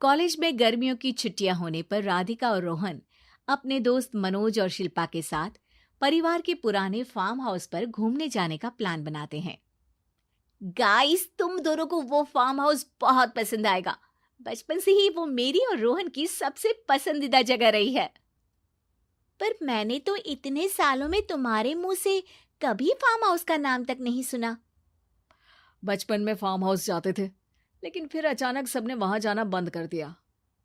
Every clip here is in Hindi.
कॉलेज में गर्मियों की छुट्टियां होने पर राधिका और रोहन अपने दोस्त मनोज और शिल्पा के साथ परिवार के पुराने फार्म हाउस पर घूमने जाने का प्लान बनाते हैं। गाइस, तुम दोनों को वो फार्म हाउस बहुत पसंद आएगा। बचपन से ही वो मेरी और रोहन की सबसे पसंदीदा जगह रही है। पर मैंने तो इतने सालों में तुम्हारे मुंह से कभी फार्म हाउस का नाम तक नहीं सुना। बचपन में फार्म हाउस जाते थे, लेकिन फिर अचानक सबने वहां जाना बंद कर दिया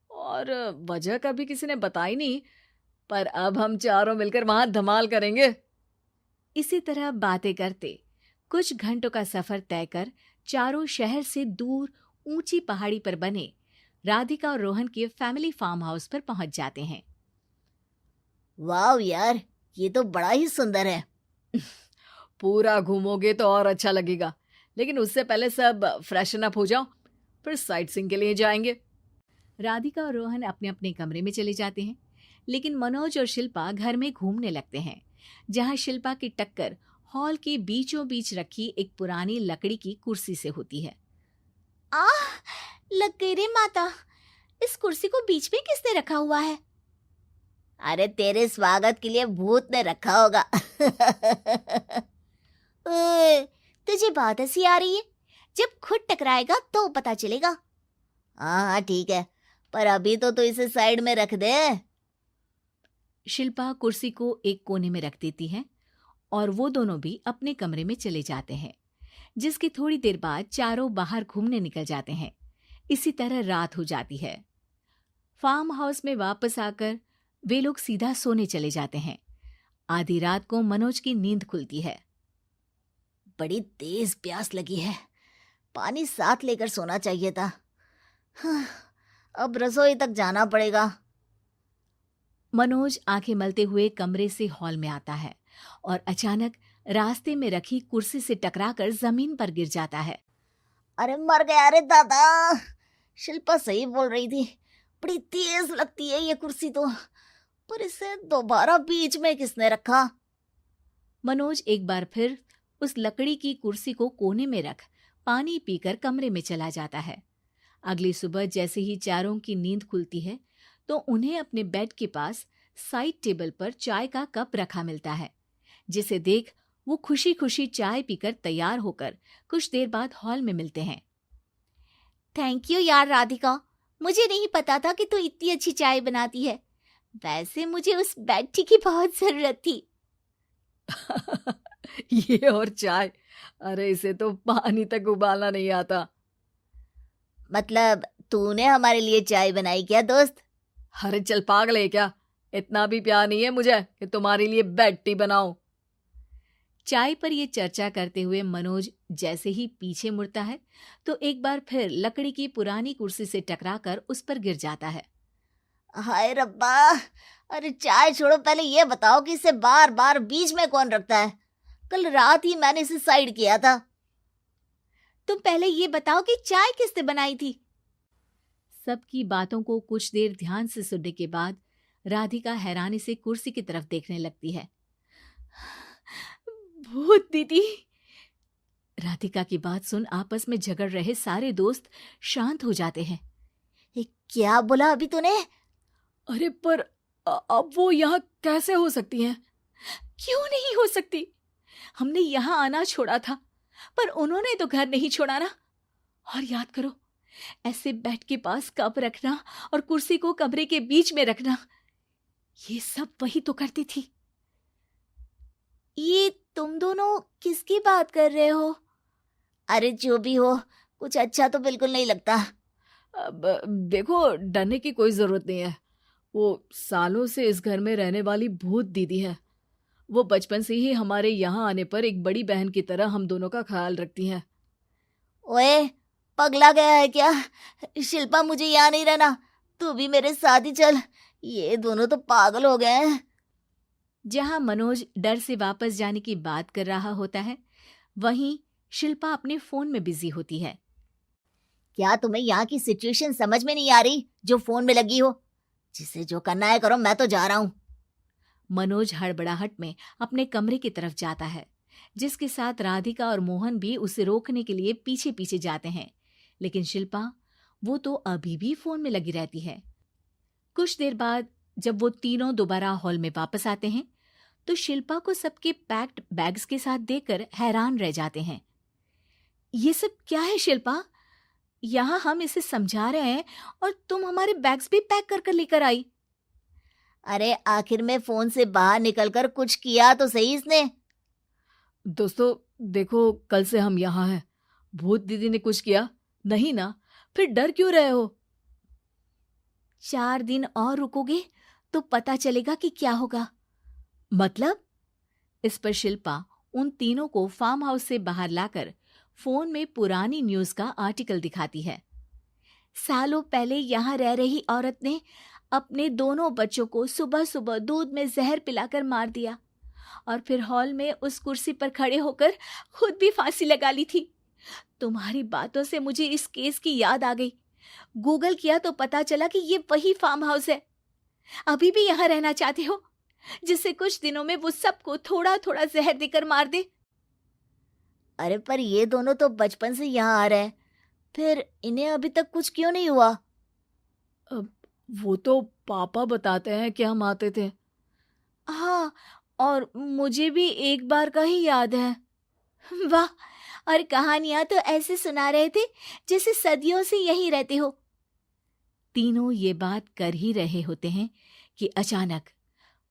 और वजह कभी किसी ने बताई नहीं। पर अब हम चारों मिलकर वहां धमाल करेंगे। इसी तरह बातें करते कुछ घंटों का सफर तय कर चारों शहर से दूर ऊंची पहाड़ी पर बने राधिका और रोहन के फैमिली फार्म हाउस पर पहुंच जाते हैं। वाह यार, ये तो बड़ा ही सुंदर है। पूरा घूमोगे तो और अच्छा लगेगा, लेकिन उससे पहले सब फ्रेशन अप हो जाओ, फिर साइट सीइंग के लिए जाएंगे। राधिका और रोहन अपने अपने कमरे में चले जाते हैं, लेकिन मनोज और शिल्पा घर में घूमने लगते हैं, जहां शिल्पा की टक्कर हॉल के बीचों बीच रखी एक पुरानी लकड़ी की कुर्सी से होती है। आह, लग गई रे माता, इस कुर्सी को बीच में किसने रखा हुआ है? अरे तेरे स्वागत के लिए भूत ने रखा होगा। ओए, तुझे बहुत हंसी आ रही है। जब खुद टकराएगा तो पता चलेगा। हाँ ठीक है, पर अभी तो इसे साइड में रख दे। शिल्पा कुर्सी को एक कोने में रख देती है और वो दोनों भी अपने कमरे में चले जाते हैं, जिसकी थोड़ी देर बाद चारों बाहर घूमने निकल जाते हैं। इसी तरह रात हो जाती है। फार्म हाउस में वापस आकर वे लोग सीधा सोने चले जाते हैं। आधी रात को मनोज की नींद खुलती है। बड़ी तेज प्यास लगी है, पानी साथ लेकर सोना चाहिए था। अब रसोई तक जाना पड़ेगा। मनोज आंखें मलते हुए कमरे से हॉल में आता है और अचानक रास्ते में रखी कुर्सी से टकराकर जमीन पर गिर जाता है। अरे मर गया रे दादा, शिल्पा सही बोल रही थी, बड़ी तेज लगती है ये कुर्सी तो, पर इसे दोबारा बीच में किसने रखा? मनोज एक बार फिर उस लकड़ी की कुर्सी को कोने में रख पानी पीकर कमरे में चला जाता है। अगली सुबह जैसे ही चारों की नींद खुलती है तो उन्हें अपने बेड के पास साइड टेबल पर चाय का कप रखा मिलता है, जिसे देख वो खुशी खुशी चाय पीकर तैयार होकर कुछ देर बाद हॉल में मिलते हैं। थैंक यू यार राधिका, मुझे नहीं पता था कि तू इतनी अच्छी चाय बनाती है। वैसे मुझे उस बेड टी की बहुत जरूरत थी। ये और चाय, अरे इसे तो पानी तक उबालना नहीं आता। मतलब तूने हमारे लिए चाय बनाई क्या दोस्त? अरे चल पागल है क्या, इतना भी प्यार नहीं है मुझे कि तुम्हारे लिए बेड टी बनाऊं। चाय पर ये चर्चा करते हुए मनोज जैसे ही पीछे मुड़ता है तो एक बार फिर लकड़ी की पुरानी कुर्सी से टकराकर उस पर गिर जाता है। हाय रब्बा, अरे चाय छोड़ो, पहले ये बताओ कि इसे बार बार बीच में कौन रखता है? कल रात ही मैंने इसे साइड किया था। तुम पहले ये बताओ कि चाय किसने बनाई थी? सबकी बातों को कुछ देर ध्यान से सुनने के बाद राधिका हैरानी से कुर्सी की तरफ देखने लगती है। भूत दीदी। राधिका की बात सुन आपस में झगड़ रहे सारे दोस्त शांत हो जाते हैं। क्या बोला अभी तूने? अरे पर अब वो यहाँ कैसे हो सकती हैं? क्यों नहीं हो सकती? हमने यहाँ आना छोड़ा था, पर उन्होंने तो घर नहीं छोड़ा ना। और याद करो, ऐसे बेड के पास कप रखना और कुर्सी को कमरे के बीच में रखना, ये सब वही तो करती थी। ये तुम दोनों किसकी बात कर रहे हो? अरे जो भी हो, कुछ अच्छा तो बिल्कुल नहीं लगता। अब देखो, डरने की कोई जरूरत नहीं है। वो सालों से इस घर में रहने वाली भूत दीदी है। वो बचपन से ही हमारे यहाँ आने पर एक बड़ी बहन की तरह हम दोनों का ख्याल रखती हैं। ओए, पगला गया है क्या? शिल्पा, मुझे यहाँ नहीं रहना, तू भी मेरे साथ ही चल। ये दोनों तो पागल हो गए हैं। जहां मनोज डर से वापस जाने की बात कर रहा होता है, वहीं शिल्पा अपने फोन में बिजी होती है। क्या तुम्हें यहाँ की सिचुएशन समझ में नहीं आ रही जो फोन में लगी हो? जिसे जो करना है करो, मैं तो जा रहा हूँ। मनोज हड़बड़ाहट में अपने कमरे की तरफ जाता है, जिसके साथ राधिका और मोहन भी उसे रोकने के लिए पीछे पीछे जाते हैं, लेकिन शिल्पा वो तो अभी भी फोन में लगी रहती है। कुछ देर बाद जब वो तीनों दोबारा हॉल में वापस आते हैं तो शिल्पा को सबके पैक्ड बैग्स के साथ देखकर हैरान रह जाते हैं। ये सब क्या है शिल्पा? यहाँ हम इसे समझा रहे हैं और तुम हमारे बैग्स भी पैक कर कर लेकर आई। अरे आखिर में फोन से बाहर निकलकर कुछ किया तो सही इसने। दोस्तों देखो, कल से हम यहाँ हैं। भूत दीदी ने कुछ किया नहीं ना? फिर डर क्यों रहे हो? 4 दिन और रुकोगे तो पता चलेगा कि क्या होगा। मतलब? इस पर शिल्पा उन तीनों को फार्म हाउस से बाहर लाकर फोन में पुरानी न्यूज का आर्टिकल दिखाती है। सालों पहले यहाँ रह रही औरत ने अपने दोनों बच्चों को सुबह सुबह दूध में जहर पिलाकर मार दिया और फिर हॉल में उस कुर्सी पर खड़े होकर खुद भी फांसी लगा ली थी। तुम्हारी बातों से मुझे इस केस की याद आ गई। गूगल किया तो पता चला कि ये वही फार्म हाउस है। अभी भी यहाँ रहना चाहते हो जिससे कुछ दिनों में वो सबको थोड़ा थोड़ा जहर देकर मार दे? अरे पर ये दोनों तो बचपन से यहाँ आ रहे हैं, फिर इन्हें अभी तक कुछ क्यों नहीं हुआ? वो तो पापा बताते हैं कि हम आते थे। हाँ, और मुझे भी एक बार का ही याद है। वाह, और कहानियां तो ऐसे सुना रहे थे जैसे सदियों से यहीं रहते हो। तीनों ये बात कर ही रहे होते हैं कि अचानक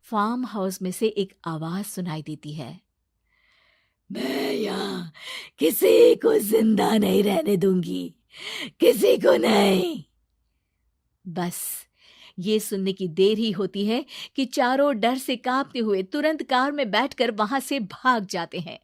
फार्म हाउस में से एक आवाज सुनाई देती है। मैं यहाँ किसी को जिंदा नहीं रहने दूंगी, किसी को नहीं। बस ये सुनने की देर ही होती है कि चारों डर से कांपते हुए तुरंत कार में बैठकर वहां से भाग जाते हैं।